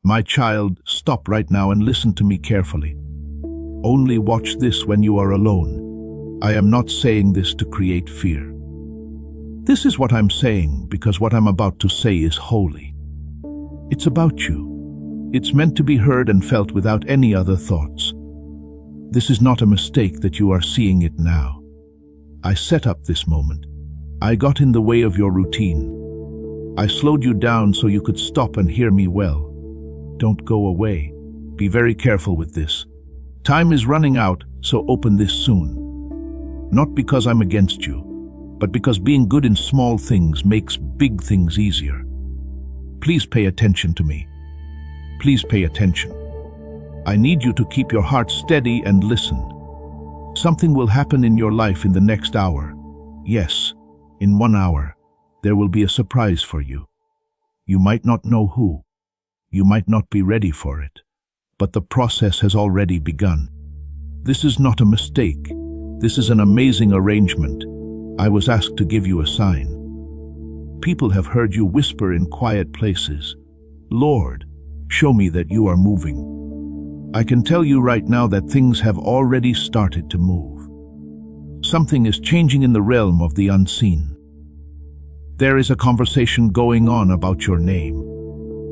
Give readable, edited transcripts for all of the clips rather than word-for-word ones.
My child, stop right now and listen to me carefully. Only watch this when you are alone. I am not saying this to create fear. This is what I'm saying because what I'm about to say is holy. It's about you. It's meant to be heard and felt without any other thoughts. This is not a mistake that you are seeing it now. I set up this moment. I got in the way of your routine. I slowed you down so you could stop and hear me well. Don't go away. Be very careful with this. Time is running out, so open this soon. Not because I'm against you, but because being good in small things makes big things easier. Please pay attention to me. Please pay attention. I need you to keep your heart steady and listen. Something will happen in your life in the next hour. Yes, in 1 hour, there will be a surprise for you. You might not know who. You might not be ready for it. But the process has already begun. This is not a mistake. This is an amazing arrangement. I was asked to give you a sign. People have heard you whisper in quiet places, "Lord, show me that you are moving." I can tell you right now that things have already started to move. Something is changing in the realm of the unseen. There is a conversation going on about your name.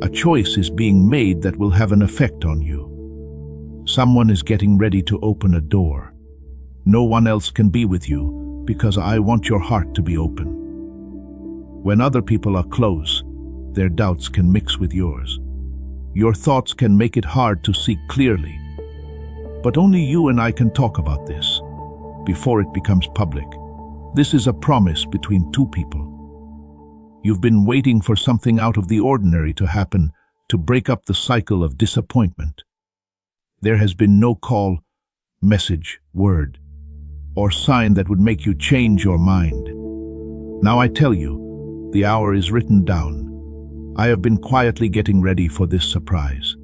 A choice is being made that will have an effect on you. Someone is getting ready to open a door. No one else can be with you because I want your heart to be open. When other people are close, their doubts can mix with yours. Your thoughts can make it hard to see clearly. But only you and I can talk about this before it becomes public. This is a promise between two people. You've been waiting for something out of the ordinary to happen, to break up the cycle of disappointment. There has been no call, message, word, or sign that would make you change your mind. Now I tell you, the hour is written down. I have been quietly getting ready for this surprise.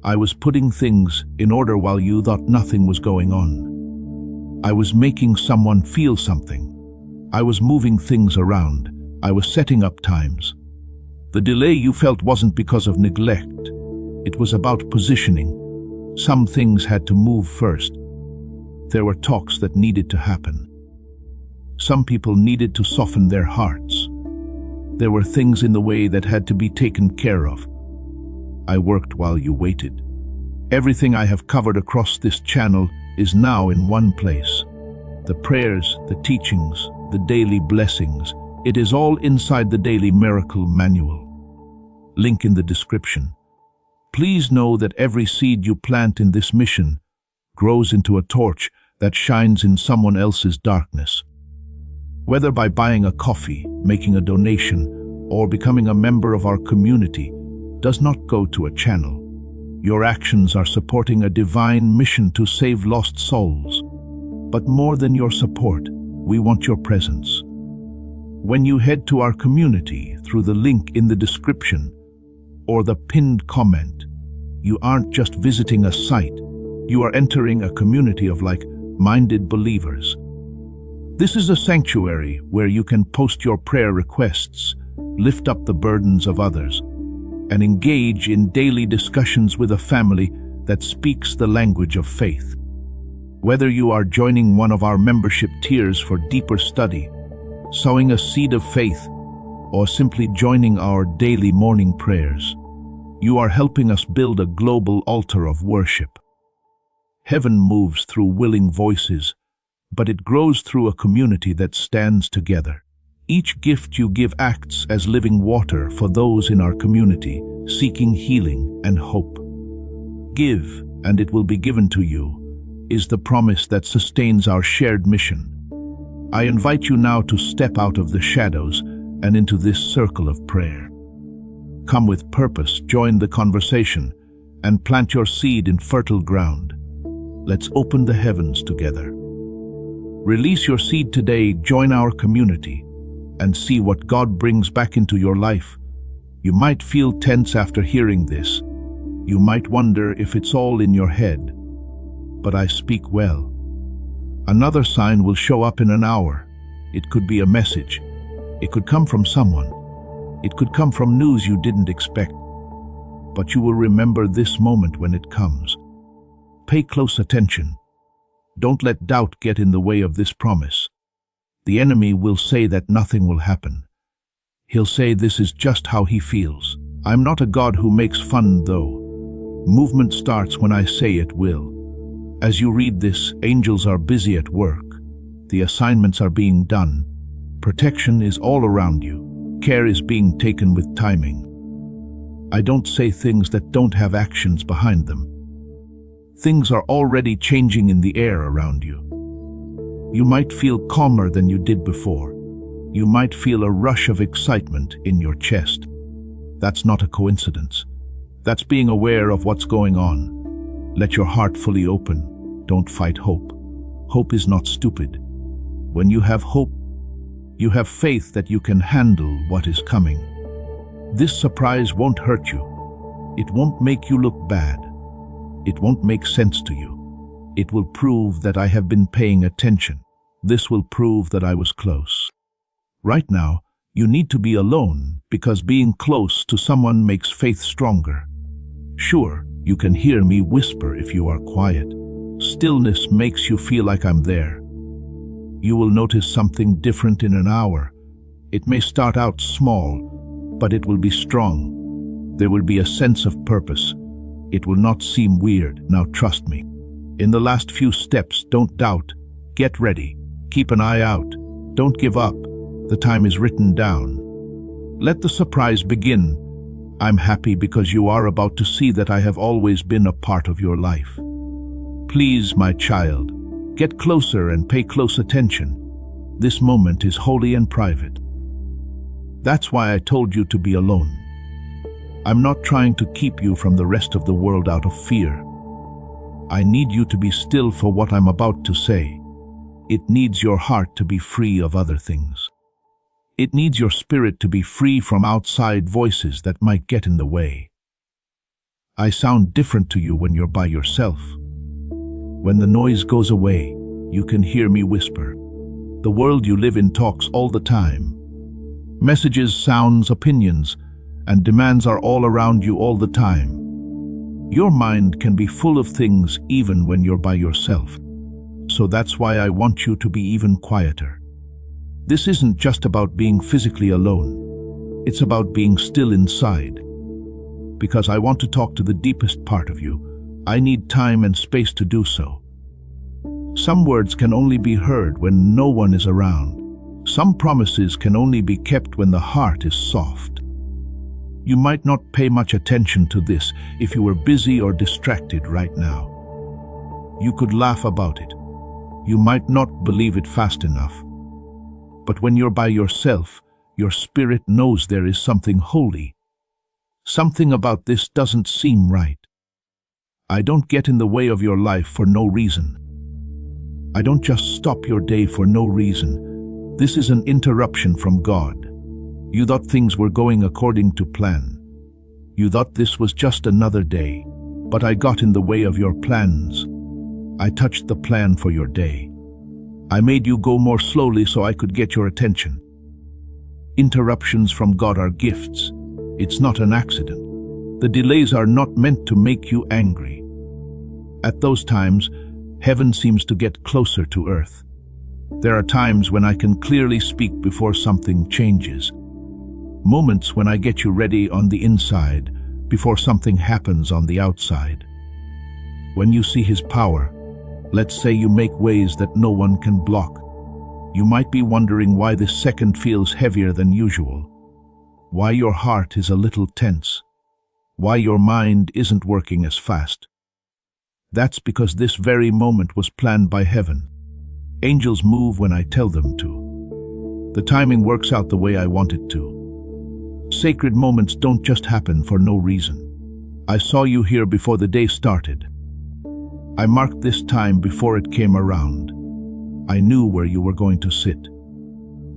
I was putting things in order while you thought nothing was going on. I was making someone feel something. I was moving things around. I was setting up times. The delay you felt wasn't because of neglect. It was about positioning. Some things had to move first. There were talks that needed to happen. Some people needed to soften their hearts. There were things in the way that had to be taken care of. I worked while you waited. Everything I have covered across this channel is now in one place. The prayers, the teachings, the daily blessings, it is all inside the Daily Miracle Manual. Link in the description. Please know that every seed you plant in this mission grows into a torch that shines in someone else's darkness. Whether by buying a coffee, making a donation, or becoming a member of our community, does not go to a channel. Your actions are supporting a divine mission to save lost souls. But more than your support, we want your presence. When you head to our community through the link in the description or the pinned comment, you aren't just visiting a site, you are entering a community of like-minded believers. This is a sanctuary where you can post your prayer requests, lift up the burdens of others, and engage in daily discussions with a family that speaks the language of faith. Whether you are joining one of our membership tiers for deeper study, sowing a seed of faith, or simply joining our daily morning prayers, you are helping us build a global altar of worship. Heaven moves through willing voices, but it grows through a community that stands together. Each gift you give acts as living water for those in our community, seeking healing and hope. Give, and it will be given to you, is the promise that sustains our shared mission. I invite you now to step out of the shadows and into this circle of prayer. Come with purpose, join the conversation, and plant your seed in fertile ground. Let's open the heavens together. Release your seed today, join our community, and see what God brings back into your life. You might feel tense after hearing this. You might wonder if it's all in your head. But I speak well. Another sign will show up in an hour. It could be a message. It could come from someone. It could come from news you didn't expect. but you will remember this moment when it comes. Pay close attention. Don't let doubt get in the way of this promise. The enemy will say that nothing will happen. He'll say this is just how he feels. I'm not a God who makes fun, though. Movement starts when I say it will. As you read this, angels are busy at work. The assignments are being done. Protection is all around you. Care is being taken with timing. I don't say things that don't have actions behind them. Things are already changing in the air around you. You might feel calmer than you did before. You might feel a rush of excitement in your chest. That's not a coincidence. That's being aware of what's going on. Let your heart fully open. Don't fight hope. Hope is not stupid. When you have hope, you have faith that you can handle what is coming. This surprise won't hurt you. It won't make you look bad. It won't make sense to you. It will prove that I have been paying attention. This will prove that I was close. Right now, you need to be alone because being close to someone makes faith stronger. Sure, you can hear me whisper if you are quiet. Stillness makes you feel like I'm there. You will notice something different in an hour. It may start out small, but it will be strong. There will be a sense of purpose. It will not seem weird. Now trust me. In the last few steps, don't doubt. Get ready. Keep an eye out. Don't give up. The time is written down. Let the surprise begin. I'm happy because you are about to see that I have always been a part of your life. Please, my child, get closer and pay close attention. This moment is holy and private. That's why I told you to be alone. I'm not trying to keep you from the rest of the world out of fear. I need you to be still for what I'm about to say. It needs your heart to be free of other things. It needs your spirit to be free from outside voices that might get in the way. I sound different to you when you're by yourself. When the noise goes away, you can hear me whisper. The world you live in talks all the time. Messages, sounds, opinions, and demands are all around you all the time. Your mind can be full of things even when you're by yourself. So that's why I want you to be even quieter. This isn't just about being physically alone. It's about being still inside. Because I want to talk to the deepest part of you, I need time and space to do so. Some words can only be heard when no one is around. Some promises can only be kept when the heart is soft. You might not pay much attention to this if you were busy or distracted right now. You could laugh about it. You might not believe it fast enough. But when you're by yourself, your spirit knows there is something holy. Something about this doesn't seem right. I don't get in the way of your life for no reason. I don't just stop your day for no reason. This is an interruption from God. You thought things were going according to plan. You thought this was just another day, but I got in the way of your plans. I touched the plan for your day. I made you go more slowly so I could get your attention. Interruptions from God are gifts. It's not an accident. The delays are not meant to make you angry. At those times, heaven seems to get closer to earth. There are times when I can clearly speak before something changes. Moments when I get you ready on the inside before something happens on the outside. When you see His power, let's say you make ways that no one can block. You might be wondering why this second feels heavier than usual. Why your heart is a little tense. Why your mind isn't working as fast. That's because this very moment was planned by heaven. Angels move when I tell them to. The timing works out the way I want it to. Sacred moments don't just happen for no reason. I saw you here before the day started. I marked this time before it came around. I knew where you were going to sit.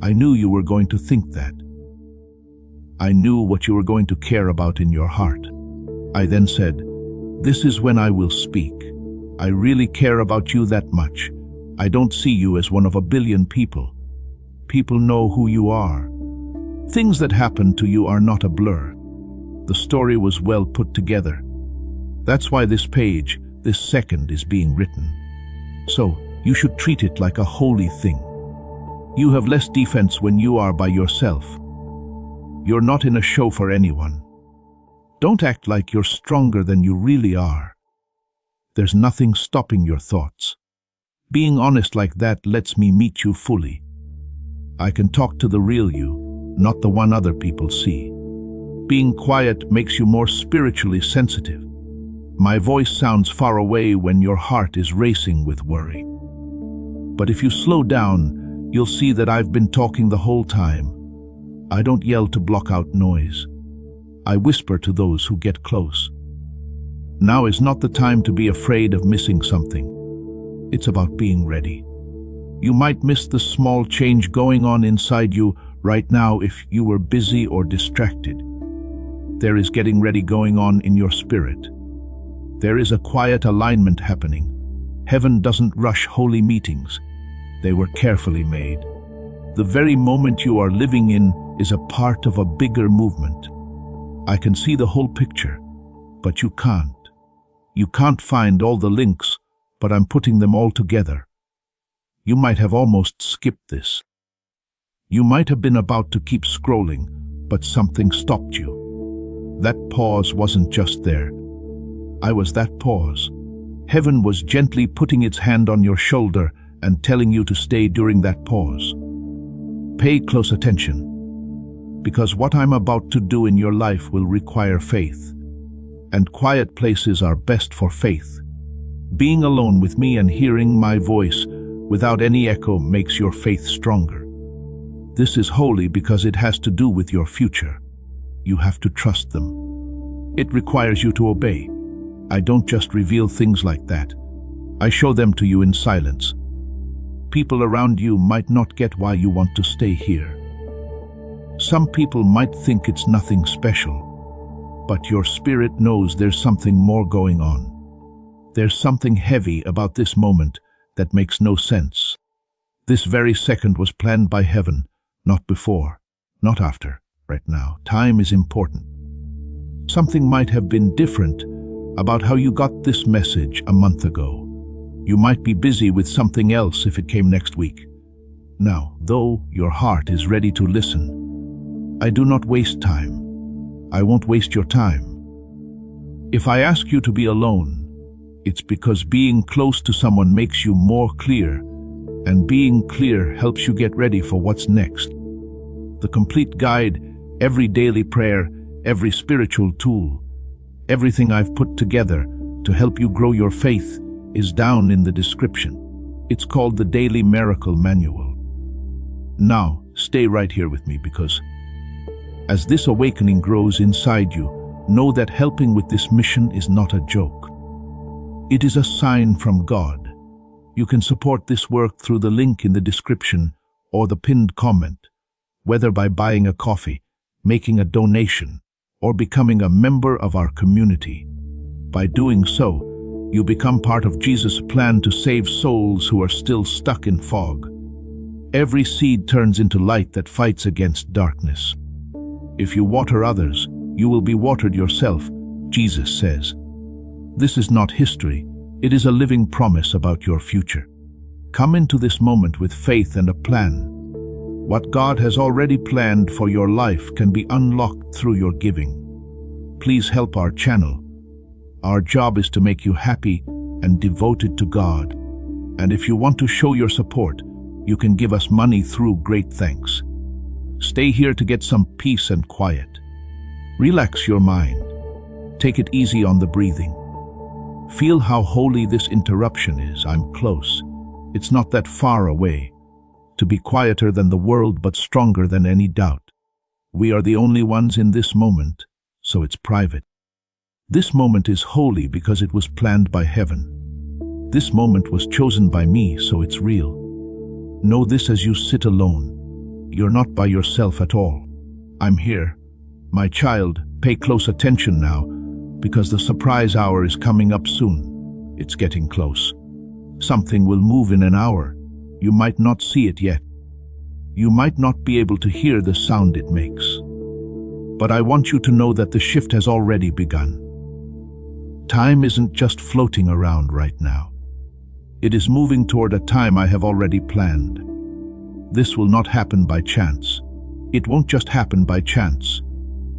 I knew you were going to think that. I knew what you were going to care about in your heart. I then said, "This is when I will speak. I really care about you that much. I don't see you as one of a billion people. People know who you are. Things that happen to you are not a blur. The story was well put together. That's why this page, this second, is being written. So, you should treat it like a holy thing. You have less defense when you are by yourself. You're not in a show for anyone. Don't act like you're stronger than you really are. There's nothing stopping your thoughts. Being honest like that lets me meet you fully. I can talk to the real you, not the one other people see. Being quiet makes you more spiritually sensitive. My voice sounds far away when your heart is racing with worry. But if you slow down, you'll see that I've been talking the whole time. I don't yell to block out noise. I whisper to those who get close. Now is not the time to be afraid of missing something. It's about being ready. You might miss the small change going on inside you right now if you were busy or distracted. There is getting ready going on in your spirit. There is a quiet alignment happening. Heaven doesn't rush holy meetings. They were carefully made. The very moment you are living in is a part of a bigger movement. I can see the whole picture, but you can't. You can't find all the links, but I'm putting them all together. You might have almost skipped this. You might have been about to keep scrolling, but something stopped you. That pause wasn't just there. I was that pause. Heaven was gently putting its hand on your shoulder and telling you to stay during that pause. Pay close attention, because what I'm about to do in your life will require faith. And quiet places are best for faith. Being alone with me and hearing my voice without any echo makes your faith stronger. This is holy because it has to do with your future. You have to trust them. It requires you to obey. I don't just reveal things like that. I show them to you in silence. People around you might not get why you want to stay here. Some people might think it's nothing special, but your spirit knows there's something more going on. There's something heavy about this moment that makes no sense. This very second was planned by heaven, not before, not after, right now. Time is important. Something might have been different about how you got this message a month ago. You might be busy with something else if it came next week. Now, though your heart is ready to listen, I do not waste time. I won't waste your time. If I ask you to be alone, it's because being close to someone makes you more clear, and being clear helps you get ready for what's next. The complete guide, every daily prayer, every spiritual tool, everything I've put together to help you grow your faith is down in the description. It's called the Daily Miracle Manual. Now, stay right here with me, because as this awakening grows inside you, know that helping with this mission is not a joke. It is a sign from God. You can support this work through the link in the description or the pinned comment, whether by buying a coffee, making a donation, or becoming a member of our community. By doing so, you become part of Jesus' plan to save souls who are still stuck in fog. Every seed turns into light that fights against darkness. If you water others, you will be watered yourself, Jesus says. This is not history, it is a living promise about your future. Come into this moment with faith and a plan. What God has already planned for your life can be unlocked through your giving. Please help our channel. Our job is to make you happy and devoted to God. And if you want to show your support, you can give us money through Great Thanks. Stay here to get some peace and quiet. Relax your mind. Take it easy on the breathing. Feel how holy this interruption is. I'm close. It's not that far away. To be quieter than the world but stronger than any doubt. We are the only ones in this moment, so it's private. This moment is holy because it was planned by heaven. This moment was chosen by me, so it's real. Know this as you sit alone. You're not by yourself at all. I'm here. My child, pay close attention now, because the surprise hour is coming up soon. It's getting close. Something will move in an hour. You might not see it yet. You might not be able to hear the sound it makes. But I want you to know that the shift has already begun. Time isn't just floating around right now. It is moving toward a time I have already planned. This will not happen by chance. It won't just happen by chance.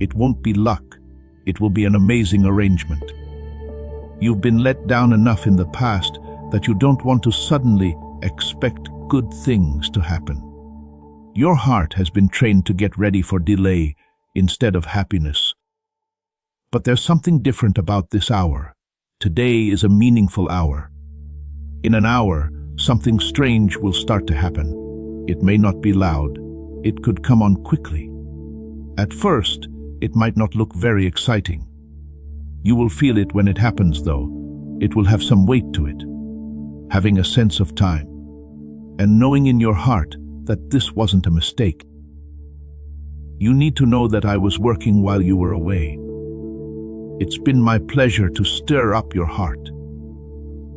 It won't be luck. It will be an amazing arrangement. You've been let down enough in the past that you don't want to suddenly expect good things to happen. Your heart has been trained to get ready for delay instead of happiness. But there's something different about this hour. Today is a meaningful hour. In an hour, something strange will start to happen. It may not be loud. It could come on quickly. At first, it might not look very exciting. You will feel it when it happens, though. It will have some weight to it, having a sense of time, and knowing in your heart that this wasn't a mistake. You need to know that I was working while you were away. It's been my pleasure to stir up your heart.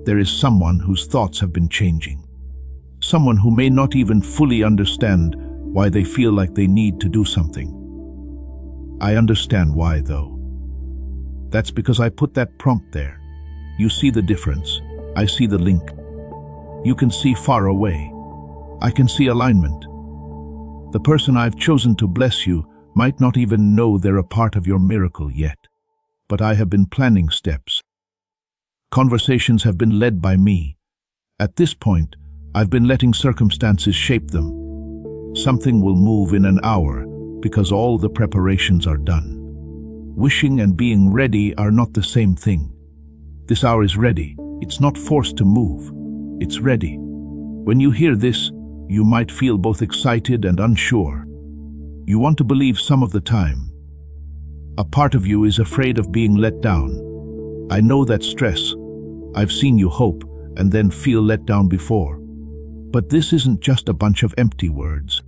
There is someone whose thoughts have been changing. Someone who may not even fully understand why they feel like they need to do something. I understand why, though. That's because I put that prompt there. You see the difference. I see the link. You can see far away. I can see alignment. The person I've chosen to bless you might not even know they're a part of your miracle yet. But I have been planning steps. Conversations have been led by me. At this point, I've been letting circumstances shape them. Something will move in an hour because all the preparations are done. Wishing and being ready are not the same thing. This hour is ready. It's not forced to move. It's ready. When you hear this, you might feel both excited and unsure. You want to believe some of the time. A part of you is afraid of being let down. I know that stress. I've seen you hope and then feel let down before. But this isn't just a bunch of empty words.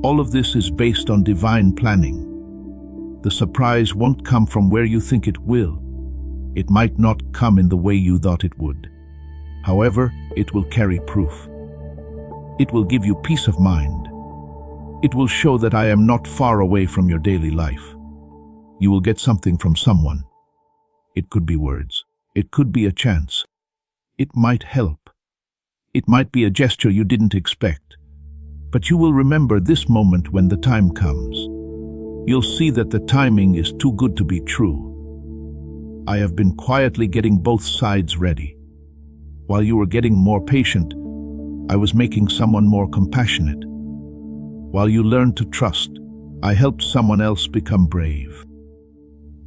All of this is based on divine planning. The surprise won't come from where you think it will. It might not come in the way you thought it would. However, it will carry proof. It will give you peace of mind. It will show that I am not far away from your daily life. You will get something from someone. It could be words. It could be a chance. It might help. It might be a gesture you didn't expect. But you will remember this moment when the time comes. You'll see that the timing is too good to be true. I have been quietly getting both sides ready. While you were getting more patient, I was making someone more compassionate. While you learned to trust, I helped someone else become brave.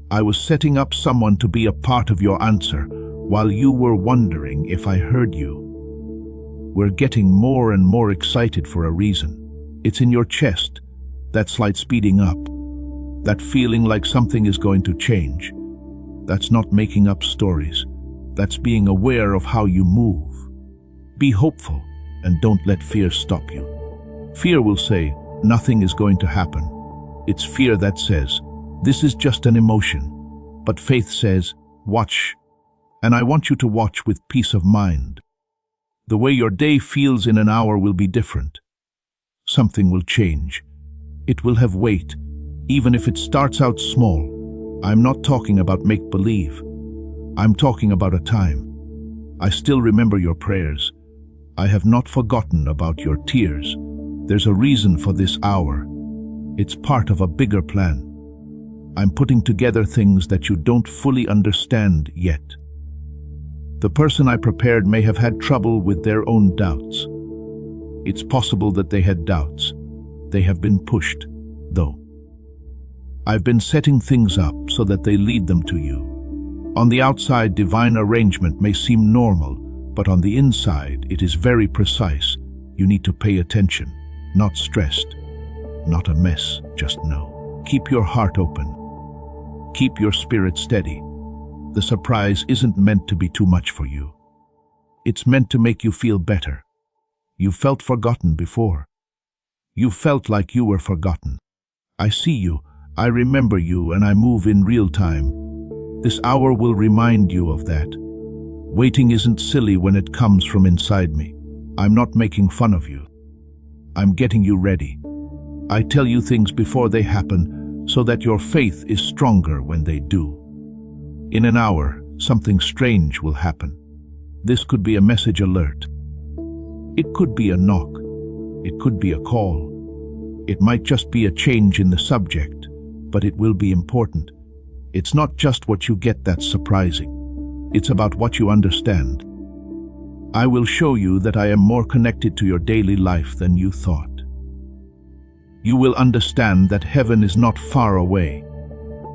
I was setting up someone to be a part of your answer while you were wondering if I heard you. We're getting more and more excited for a reason. It's in your chest, that slight speeding up, that feeling like something is going to change. That's not making up stories. That's being aware of how you move. Be hopeful and don't let fear stop you. Fear will say, nothing is going to happen. It's fear that says, this is just an emotion. But faith says, watch. And I want you to watch with peace of mind. The way your day feels in an hour will be different. Something will change. It will have weight, even if it starts out small. I'm not talking about make-believe. I'm talking about a time. I still remember your prayers. I have not forgotten about your tears. There's a reason for this hour. It's part of a bigger plan. I'm putting together things that you don't fully understand yet. The person I prepared may have had trouble with their own doubts. It's possible that they had doubts. They have been pushed, though. I've been setting things up so that they lead them to you. On the outside, divine arrangement may seem normal, but on the inside, it is very precise. You need to pay attention, not stressed, not a mess, just know. Keep your heart open. Keep your spirit steady. The surprise isn't meant to be too much for you. It's meant to make you feel better. You felt forgotten before. You felt like you were forgotten. I see you, I remember you, and I move in real time. This hour will remind you of that. Waiting isn't silly when it comes from inside me. I'm not making fun of you. I'm getting you ready. I tell you things before they happen so that your faith is stronger when they do. In an hour, something strange will happen. This could be a message alert. It could be a knock. It could be a call. It might just be a change in the subject, but it will be important. It's not just what you get that's surprising. It's about what you understand. I will show you that I am more connected to your daily life than you thought. You will understand that heaven is not far away,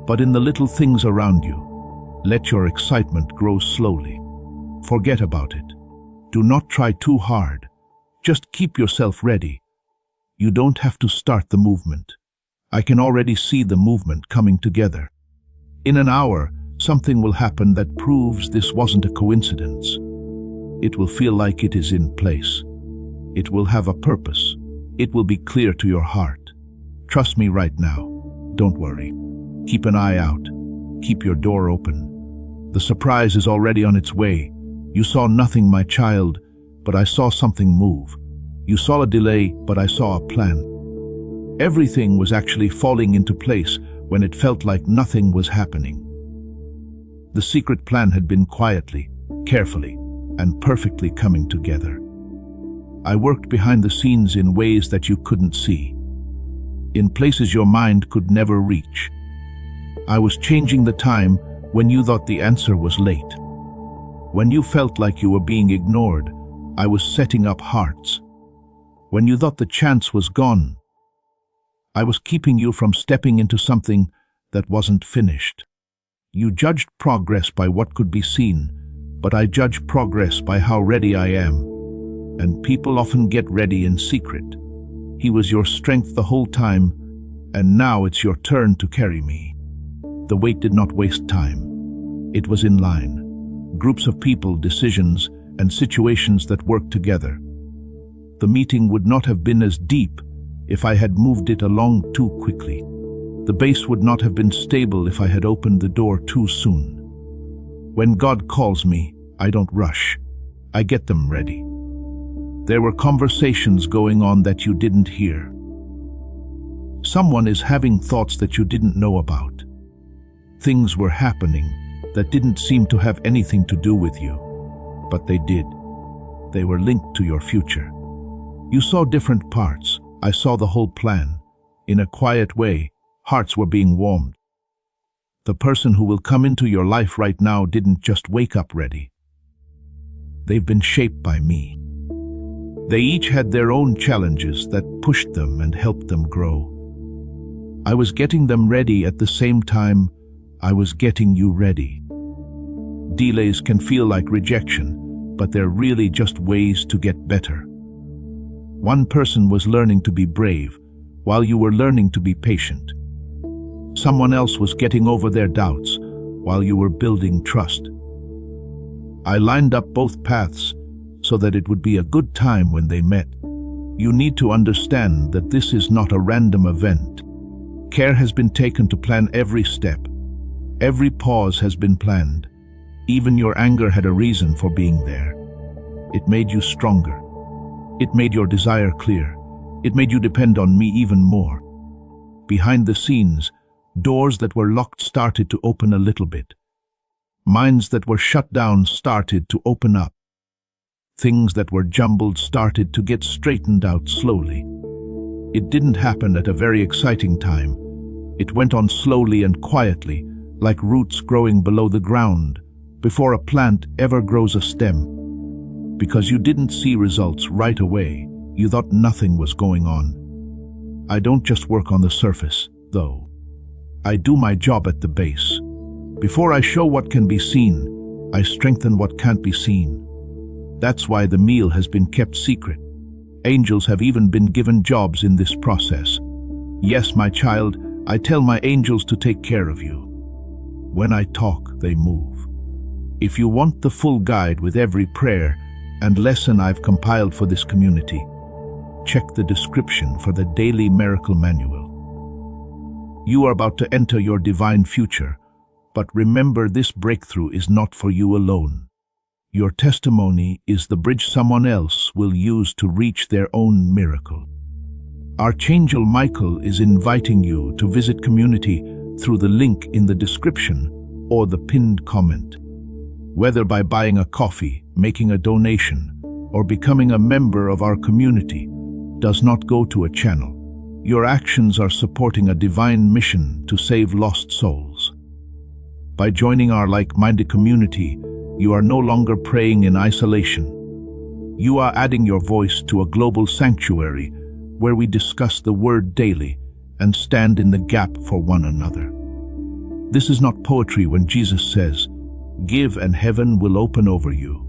but in the little things around you. Let your excitement grow slowly. Forget about it. Do not try too hard. Just keep yourself ready. You don't have to start the movement. I can already see the movement coming together. In an hour, something will happen that proves this wasn't a coincidence. It will feel like it is in place. It will have a purpose. It will be clear to your heart. Trust me right now. Don't worry. Keep an eye out. Keep your door open. The surprise is already on its way. You saw nothing, my child, but I saw something move. You saw a delay, but I saw a plan. Everything was actually falling into place when it felt like nothing was happening. The secret plan had been quietly, carefully, and perfectly coming together. I worked behind the scenes in ways that you couldn't see, in places your mind could never reach. I was changing the time when you thought the answer was late. When you felt like you were being ignored, I was setting up hearts. When you thought the chance was gone, I was keeping you from stepping into something that wasn't finished. You judged progress by what could be seen, but I judge progress by how ready I am. And people often get ready in secret. He was your strength the whole time, and now it's your turn to carry me. The wait did not waste time. It was in line. Groups of people, decisions, and situations that worked together. The meeting would not have been as deep if I had moved it along too quickly. The base would not have been stable if I had opened the door too soon. When God calls me, I don't rush. I get them ready. There were conversations going on that you didn't hear. Someone is having thoughts that you didn't know about. Things were happening that didn't seem to have anything to do with you, but they did. They were linked to your future. You saw different parts. I saw the whole plan. In a quiet way, hearts were being warmed. The person who will come into your life right now didn't just wake up ready. They've been shaped by me. They each had their own challenges that pushed them and helped them grow. I was getting them ready at the same time I was getting you ready. Delays can feel like rejection, but they're really just ways to get better. One person was learning to be brave, while you were learning to be patient. Someone else was getting over their doubts, while you were building trust. I lined up both paths so that it would be a good time when they met. You need to understand that this is not a random event. Care has been taken to plan every step. Every pause has been planned. Even your anger had a reason for being there. It made you stronger. It made your desire clear. It made you depend on me even more. Behind the scenes, doors that were locked started to open a little bit. Minds that were shut down started to open up. Things that were jumbled started to get straightened out slowly. It didn't happen at a very exciting time. It went on slowly and quietly, like roots growing below the ground, before a plant ever grows a stem. Because you didn't see results right away, you thought nothing was going on. I don't just work on the surface, though. I do my job at the base. Before I show what can be seen, I strengthen what can't be seen. That's why the meal has been kept secret. Angels have even been given jobs in this process. Yes, my child, I tell my angels to take care of you. When I talk, they move. If you want the full guide with every prayer and lesson I've compiled for this community, check the description for the Daily Miracle Manual. You are about to enter your divine future, but remember, this breakthrough is not for you alone. Your testimony is the bridge someone else will use to reach their own miracle. Archangel Michael is inviting you to visit community through the link in the description or the pinned comment. Whether by buying a coffee, making a donation, or becoming a member of our community, does not go to a channel. Your actions are supporting a divine mission to save lost souls. By joining our like-minded community, you are no longer praying in isolation. You are adding your voice to a global sanctuary where we discuss the word daily and stand in the gap for one another. This is not poetry when Jesus says, "Give and heaven will open over you."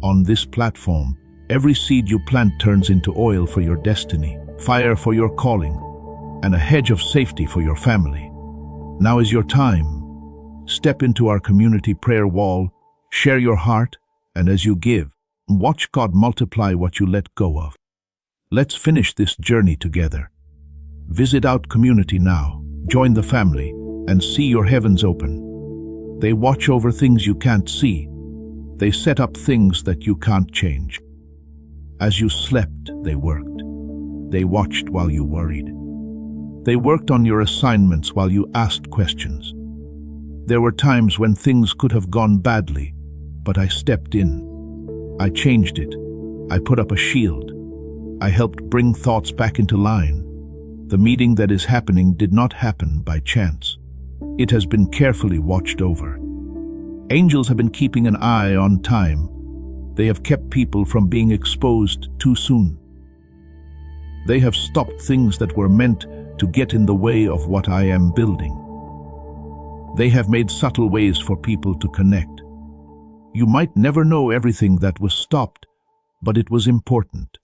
On this platform, every seed you plant turns into oil for your destiny, fire for your calling, and a hedge of safety for your family. Now is your time. Step into our community prayer wall, share your heart, and as you give, watch God multiply what you let go of. Let's finish this journey together. Visit Out Community now, join the family, and see your heavens open. They watch over things you can't see. They set up things that you can't change. As you slept, they worked. They watched while you worried. They worked on your assignments while you asked questions. There were times when things could have gone badly, but I stepped in. I changed it. I put up a shield. I helped bring thoughts back into line. The meeting that is happening did not happen by chance. It has been carefully watched over. Angels have been keeping an eye on time. They have kept people from being exposed too soon. They have stopped things that were meant to get in the way of what I am building. They have made subtle ways for people to connect. You might never know everything that was stopped, but it was important.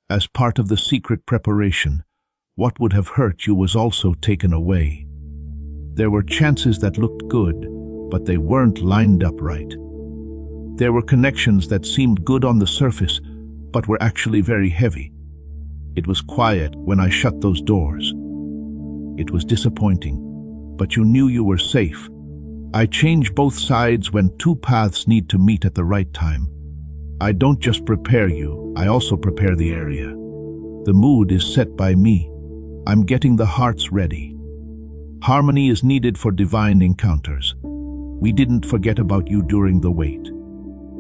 As part of the secret preparation, what would have hurt you was also taken away. There were chances that looked good, but they weren't lined up right. There were connections that seemed good on the surface, but were actually very heavy. It was quiet when I shut those doors. It was disappointing, but you knew you were safe. I change both sides when two paths need to meet at the right time. I don't just prepare you, I also prepare the area. The mood is set by me. I'm getting the hearts ready. Harmony is needed for divine encounters. We didn't forget about you during the wait.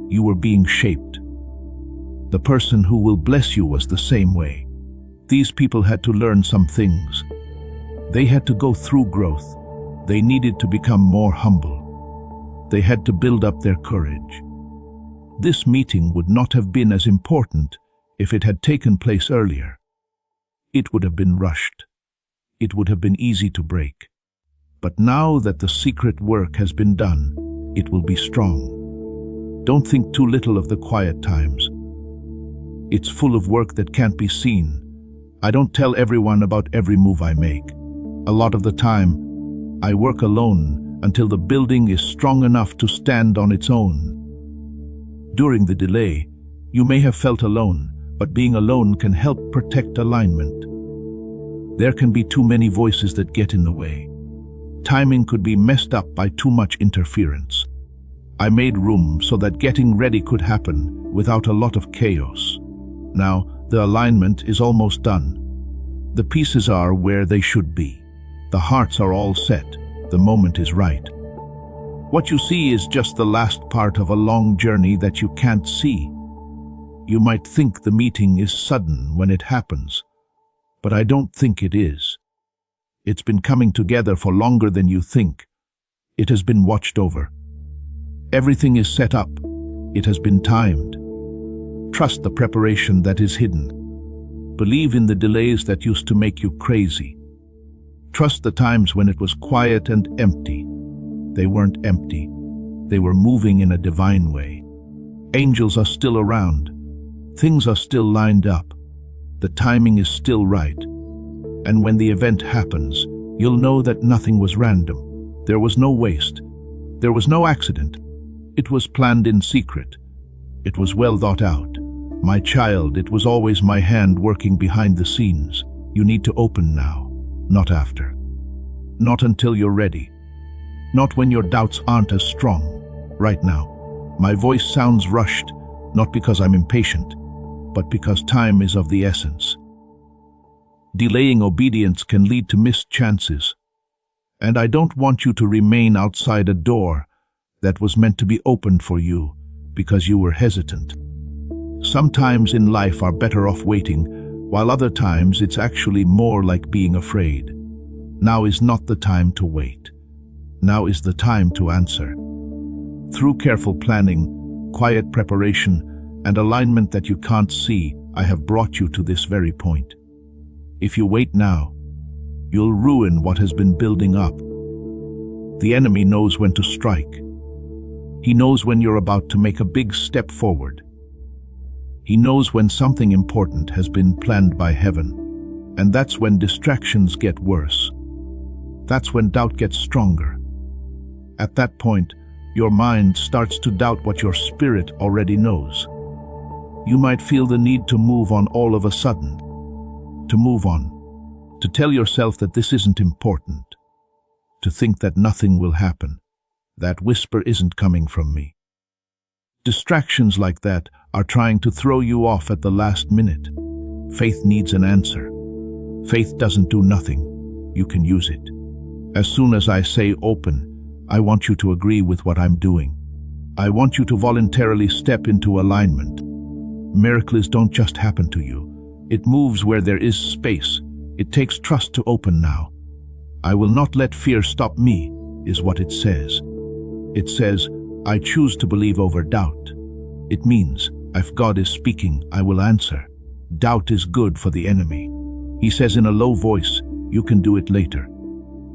You were being shaped. The person who will bless you was the same way. These people had to learn some things. They had to go through growth. They needed to become more humble. They had to build up their courage. This meeting would not have been as important if it had taken place earlier. It would have been rushed. It would have been easy to break. But now that the secret work has been done, it will be strong. Don't think too little of the quiet times. It's full of work that can't be seen. I don't tell everyone about every move I make. A lot of the time, I work alone until the building is strong enough to stand on its own. During the delay, you may have felt alone, but being alone can help protect alignment. There can be too many voices that get in the way. Timing could be messed up by too much interference. I made room so that getting ready could happen without a lot of chaos. Now, the alignment is almost done. The pieces are where they should be. The hearts are all set. The moment is right. What you see is just the last part of a long journey that you can't see. You might think the meeting is sudden when it happens, but I don't think it is. It's been coming together for longer than you think. It has been watched over. Everything is set up. It has been timed. Trust the preparation that is hidden. Believe in the delays that used to make you crazy. Trust the times when it was quiet and empty. They weren't empty. They were moving in a divine way. Angels are still around. Things are still lined up. The timing is still right. And when the event happens, you'll know that nothing was random. There was no waste. There was no accident. It was planned in secret. It was well thought out. My child, it was always my hand working behind the scenes. You need to open now, not after. Not until you're ready. Not when your doubts aren't as strong. Right now, my voice sounds rushed, not because I'm impatient, but because time is of the essence. Delaying obedience can lead to missed chances. And I don't want you to remain outside a door that was meant to be opened for you because you were hesitant. Sometimes in life are better off waiting, while other times it's actually more like being afraid. Now is not the time to wait. Now is the time to answer. Through careful planning, quiet preparation, and alignment that you can't see, I have brought you to this very point. If you wait now, you'll ruin what has been building up. The enemy knows when to strike. He knows when you're about to make a big step forward. He knows when something important has been planned by heaven. And that's when distractions get worse. That's when doubt gets stronger. At that point, your mind starts to doubt what your spirit already knows. You might feel the need to move on all of a sudden. To move on. To tell yourself that this isn't important. To think that nothing will happen. That whisper isn't coming from me. Distractions like that are trying to throw you off at the last minute. Faith needs an answer. Faith doesn't do nothing. You can use it. As soon as I say open, I want you to agree with what I'm doing. I want you to voluntarily step into alignment. Miracles don't just happen to you. It moves where there is space. It takes trust to open now. I will not let fear stop me, is what it says. It says, I choose to believe over doubt. It means, if God is speaking, I will answer. Doubt is good for the enemy. He says in a low voice, you can do it later.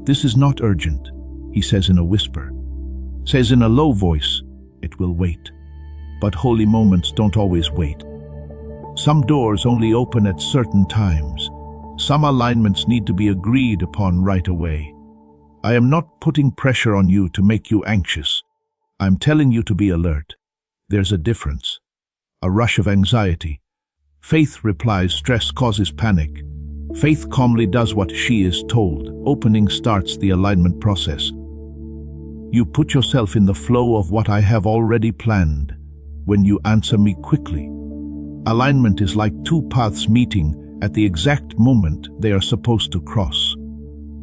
This is not urgent, he says in a whisper. Says in a low voice, it will wait. But holy moments don't always wait. Some doors only open at certain times. Some alignments need to be agreed upon right away. I am not putting pressure on you to make you anxious. I'm telling you to be alert. There's a difference. A rush of anxiety. Faith replies stress causes panic. Faith calmly does what she is told. Opening starts the alignment process. You put yourself in the flow of what I have already planned when you answer me quickly. Alignment is like two paths meeting at the exact moment they are supposed to cross.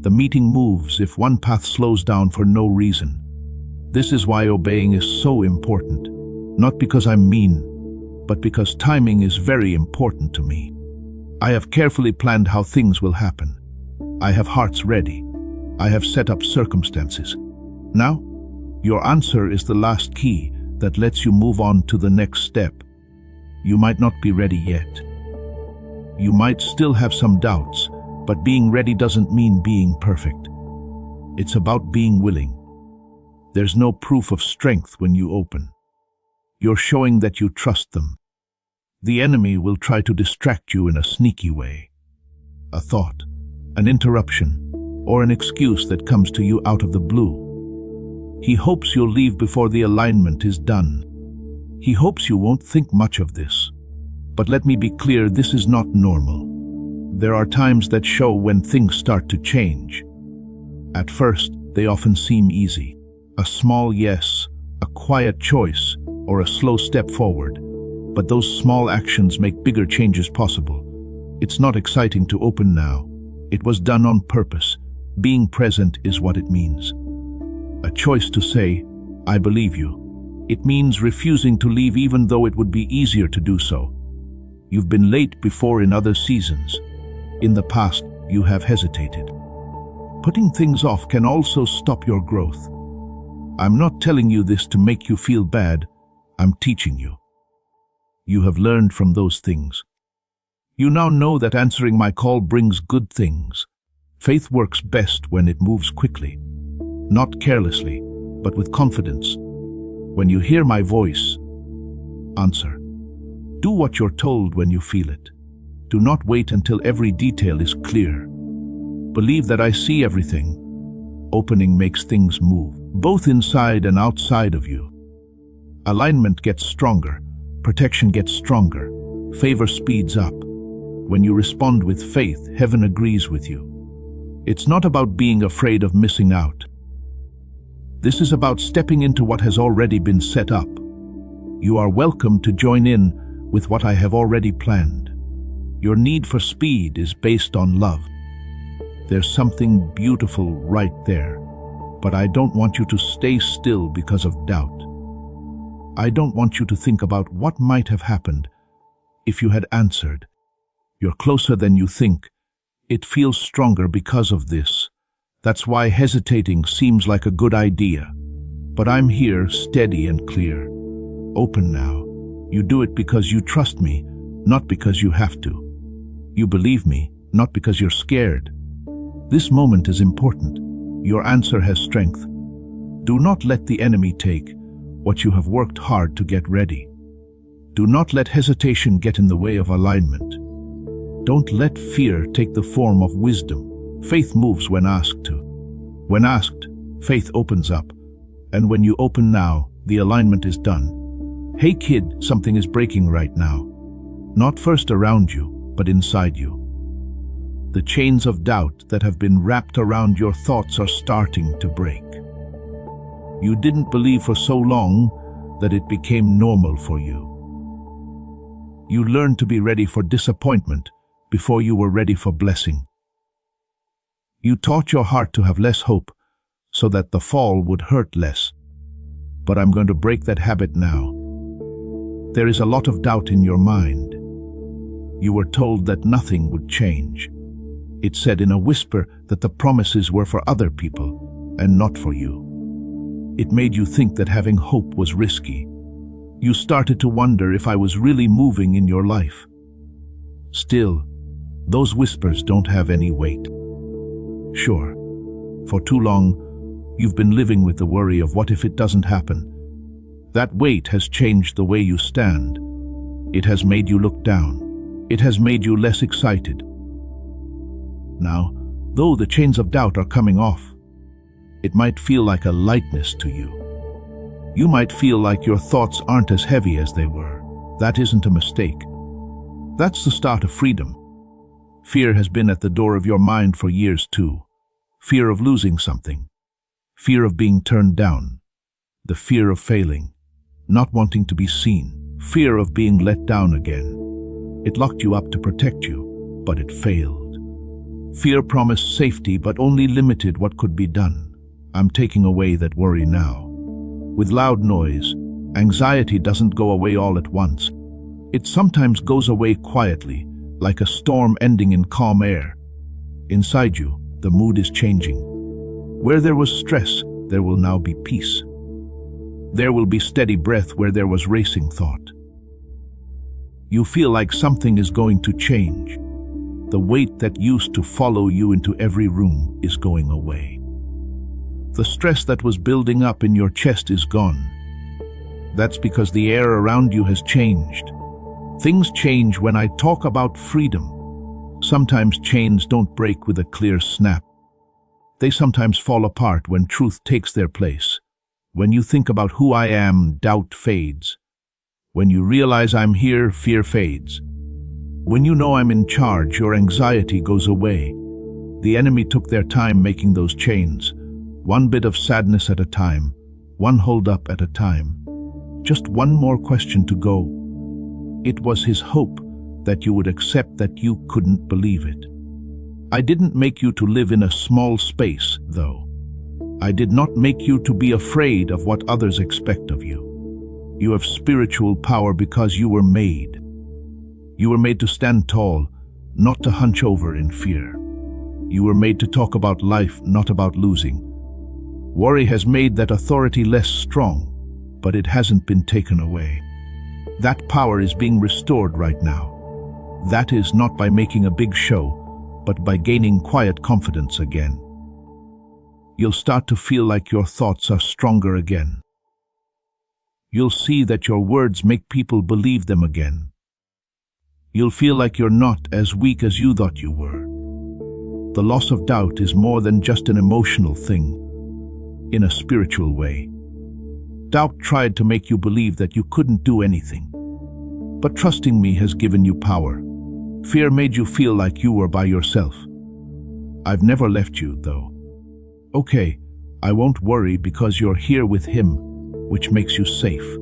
The meeting moves if one path slows down for no reason. This is why obeying is so important. Not because I'm mean, but because timing is very important to me. I have carefully planned how things will happen. I have hearts ready. I have set up circumstances. Now, your answer is the last key that lets you move on to the next step. You might not be ready yet. You might still have some doubts, but being ready doesn't mean being perfect. It's about being willing. There's no proof of strength when you open. You're showing that you trust them. The enemy will try to distract you in a sneaky way. A thought, an interruption, or an excuse that comes to you out of the blue. He hopes you'll leave before the alignment is done. He hopes you won't think much of this. But let me be clear, this is not normal. There are times that show when things start to change. At first, they often seem easy. A small yes, a quiet choice, or a slow step forward. But those small actions make bigger changes possible. It's not exciting to open now. It was done on purpose. Being present is what it means. A choice to say, I believe you. It means refusing to leave even though it would be easier to do so. You've been late before in other seasons. In the past, you have hesitated. Putting things off can also stop your growth. I'm not telling you this to make you feel bad. I'm teaching you. You have learned from those things. You now know that answering my call brings good things. Faith works best when it moves quickly. Not carelessly, but with confidence. When you hear my voice, answer. Do what you're told when you feel it. Do not wait until every detail is clear. Believe that I see everything. Opening makes things move, both inside and outside of you. Alignment gets stronger. Protection gets stronger. Favor speeds up. When you respond with faith, heaven agrees with you. It's not about being afraid of missing out. This is about stepping into what has already been set up. You are welcome to join in with what I have already planned. Your need for speed is based on love. There's something beautiful right there, but I don't want you to stay still because of doubt. I don't want you to think about what might have happened if you had answered. You're closer than you think. It feels stronger because of this. That's why hesitating seems like a good idea. But I'm here, steady and clear. Open now. You do it because you trust me, not because you have to. You believe me, not because you're scared. This moment is important. Your answer has strength. Do not let the enemy take what you have worked hard to get ready. Do not let hesitation get in the way of alignment. Don't let fear take the form of wisdom. Faith moves when asked to. When asked, faith opens up. And when you open now, the alignment is done. Hey kid, something is breaking right now. Not first around you, but inside you. The chains of doubt that have been wrapped around your thoughts are starting to break. You didn't believe for so long that it became normal for you. You learned to be ready for disappointment before you were ready for blessing. You taught your heart to have less hope so that the fall would hurt less. But I'm going to break that habit now. There is a lot of doubt in your mind. You were told that nothing would change. It said in a whisper that the promises were for other people and not for you. It made you think that having hope was risky. You started to wonder if I was really moving in your life. Still, those whispers don't have any weight. Sure, for too long, you've been living with the worry of what if it doesn't happen. That weight has changed the way you stand. It has made you look down. It has made you less excited. Now, though the chains of doubt are coming off, it might feel like a lightness to you. You might feel like your thoughts aren't as heavy as they were. That isn't a mistake. That's the start of freedom. Fear has been at the door of your mind for years too. Fear of losing something. Fear of being turned down. The fear of failing. Not wanting to be seen. Fear of being let down again. It locked you up to protect you, but it failed. Fear promised safety but only limited what could be done. I'm taking away that worry now. With loud noise, anxiety doesn't go away all at once. It sometimes goes away quietly, like a storm ending in calm air. Inside you, the mood is changing. Where there was stress, there will now be peace. There will be steady breath where there was racing thought. You feel like something is going to change. The weight that used to follow you into every room is going away. The stress that was building up in your chest is gone. That's because the air around you has changed. Things change when I talk about freedom. Sometimes chains don't break with a clear snap. They sometimes fall apart when truth takes their place. When you think about who I am, doubt fades. When you realize I'm here, fear fades. When you know I'm in charge, your anxiety goes away. The enemy took their time making those chains. One bit of sadness at a time, one hold-up at a time. Just one more question to go. It was his hope that you would accept that you couldn't believe it. I didn't make you to live in a small space, though. I did not make you to be afraid of what others expect of you. You have spiritual power because you were made. You were made to stand tall, not to hunch over in fear. You were made to talk about life, not about losing. Worry has made that authority less strong, but it hasn't been taken away. That power is being restored right now. That is not by making a big show, but by gaining quiet confidence again. You'll start to feel like your thoughts are stronger again. You'll see that your words make people believe them again. You'll feel like you're not as weak as you thought you were. The loss of doubt is more than just an emotional thing. In a spiritual way. Doubt tried to make you believe that you couldn't do anything. But trusting me has given you power. Fear made you feel like you were by yourself. I've never left you, though. Okay, I won't worry because you're here with him, which makes you safe.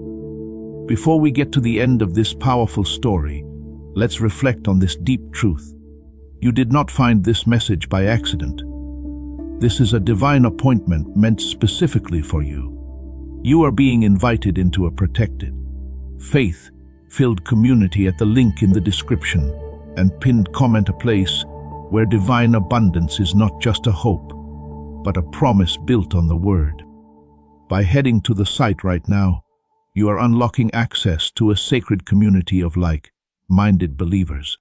Before we get to the end of this powerful story, Let's reflect on this deep truth. You did not find this message by accident. This is a divine appointment meant specifically for you. You are being invited into a protected, faith-filled community at the link in the description and pinned comment, a place where divine abundance is not just a hope, but a promise built on the Word. By heading to the site right now, you are unlocking access to a sacred community of like-minded believers.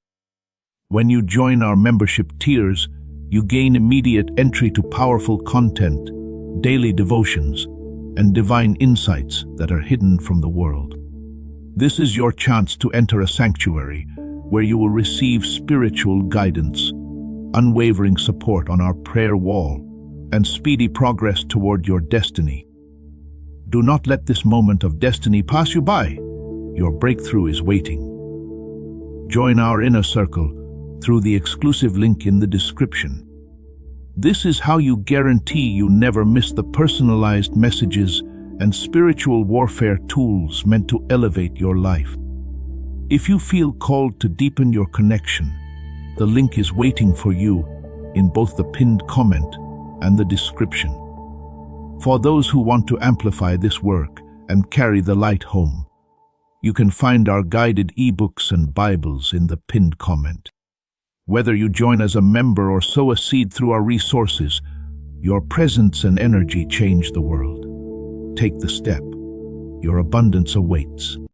When you join our membership tiers, you gain immediate entry to powerful content, daily devotions, and divine insights that are hidden from the world. This is your chance to enter a sanctuary where you will receive spiritual guidance, unwavering support on our prayer wall, and speedy progress toward your destiny. Do not let this moment of destiny pass you by. Your breakthrough is waiting. Join our inner circle through the exclusive link in the description. This is how you guarantee you never miss the personalized messages and spiritual warfare tools meant to elevate your life. If you feel called to deepen your connection, the link is waiting for you in both the pinned comment and the description. For those who want to amplify this work and carry the light home, you can find our guided ebooks and Bibles in the pinned comment. Whether you join as a member or sow a seed through our resources, your presence and energy change the world. Take the step. Your abundance awaits.